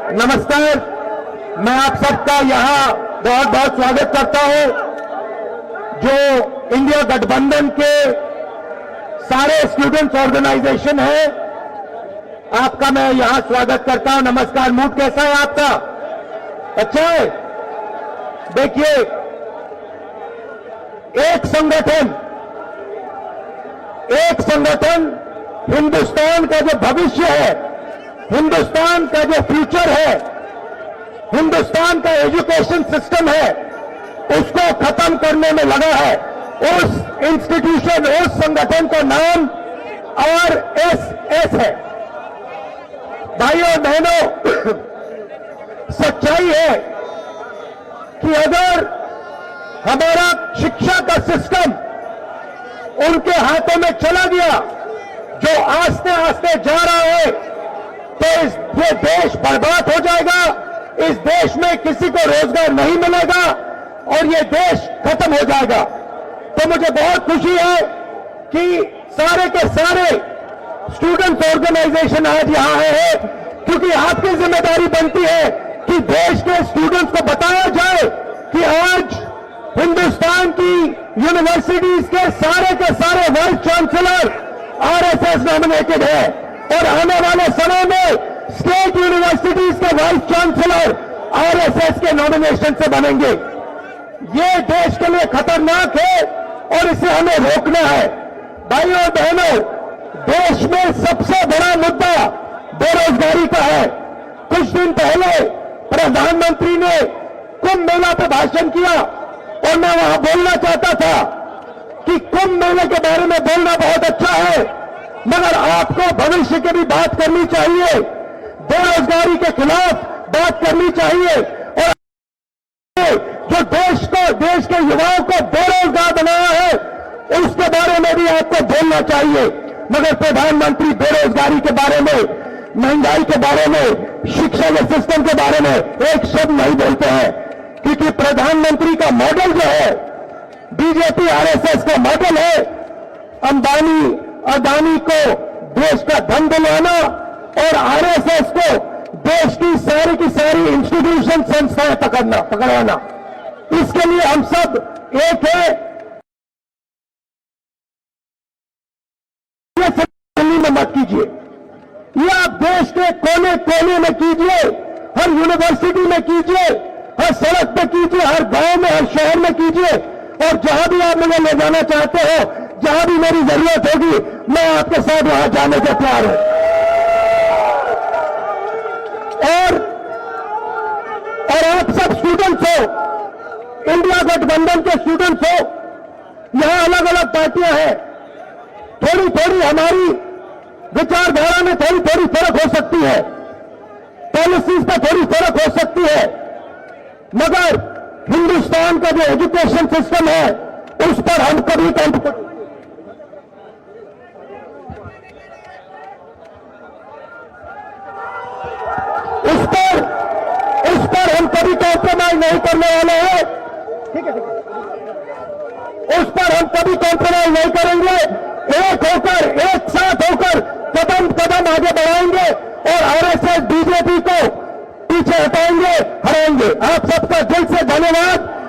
नमस्कार, मैं आप सबका यहां बहुत बहुत स्वागत करता हूं। जो इंडिया गठबंधन के सारे स्टूडेंट्स ऑर्गेनाइजेशन है, आपका मैं यहां स्वागत करता हूं। नमस्कार। मूड कैसा है आपका? अच्छा है? देखिए, एक संगठन हिंदुस्तान का जो भविष्य है, हिंदुस्तान का जो फ्यूचर है, हिंदुस्तान का एजुकेशन सिस्टम है, उसको खत्म करने में लगा है। उस इंस्टीट्यूशन, उस संगठन का नाम आरएसएस है। भाइयों और बहनों, सच्चाई है कि अगर हमारा शिक्षा का सिस्टम उनके हाथों में चला गया, जो आस्ते आस्ते जा रहा है, तो ये देश बर्बाद हो जाएगा। इस देश में किसी को रोजगार नहीं मिलेगा और ये देश खत्म हो जाएगा। तो मुझे बहुत खुशी है कि सारे के सारे स्टूडेंट्स ऑर्गेनाइजेशन आज यहां आए हैं, क्योंकि आपकी जिम्मेदारी बनती है कि देश के स्टूडेंट्स को बताया जाए कि आज हिंदुस्तान की यूनिवर्सिटीज के सारे वाइस चांसलर आरएसएस नॉमिनेटेड है और आने वाले समय में स्टेट यूनिवर्सिटीज के वाइस चांसलर आरएसएस के नॉमिनेशन से बनेंगे। ये देश के लिए खतरनाक है और इसे हमें रोकना है। भाइयों और बहनों, देश में सबसे बड़ा मुद्दा बेरोजगारी का है। कुछ दिन पहले प्रधानमंत्री ने कुंभ मेला पे भाषण किया और मैं वहां बोलना चाहता था कि कुंभ मेले के बारे में बोलना बहुत अच्छा है, मगर आपको भविष्य की भी बात करनी चाहिए, बेरोजगारी के खिलाफ बात करनी चाहिए और जो देश के युवाओं को बेरोजगार बनाया है, उसके बारे में भी आपको बोलना चाहिए। मगर प्रधानमंत्री बेरोजगारी के बारे में, महंगाई के बारे में, शिक्षा के सिस्टम के बारे में एक शब्द नहीं बोलते हैं, क्योंकि प्रधानमंत्री का मॉडल जो है, बीजेपी आरएसएस का मॉडल है, अंबानी अदानी को देश का धन दिलाना और आरएसएस को देश की सारी इंस्टीट्यूशन, संस्थाएं पकड़वाना। इसके लिए हम सब एक है। ये दिल्ली में मत कीजिए, ये आप देश के कोने कोने में कीजिए, हर यूनिवर्सिटी में कीजिए, हर सड़क पे कीजिए, हर गांव में, हर शहर में कीजिए, और जहां भी आप मुझे ले जाना चाहते हो, जहां भी मेरी जरूरत होगी, मैं आपके साथ वहां जाने को तैयार हूं। और आप सब स्टूडेंट्स हो, इंडिया गठबंधन के स्टूडेंट्स हो, यहां अलग अलग पार्टियां हैं, थोड़ी थोड़ी हमारी विचारधारा में थोड़ी फर्क हो सकती है, पॉलिसीज पर थोड़ी फर्क हो सकती है, मगर हिंदुस्तान का जो एजुकेशन सिस्टम है, उस पर हम कभी कॉम्प्रोमाइज नहीं करने वाले हैं। ठीक है, उस पर हम कभी कॉम्प्रोमाइज नहीं करेंगे। एक होकर, एक साथ होकर कदम कदम आगे बढ़ाएंगे और आरएसएस बीजेपी को पीछे हटाएंगे, हराएंगे। आप सबका दिल से धन्यवाद।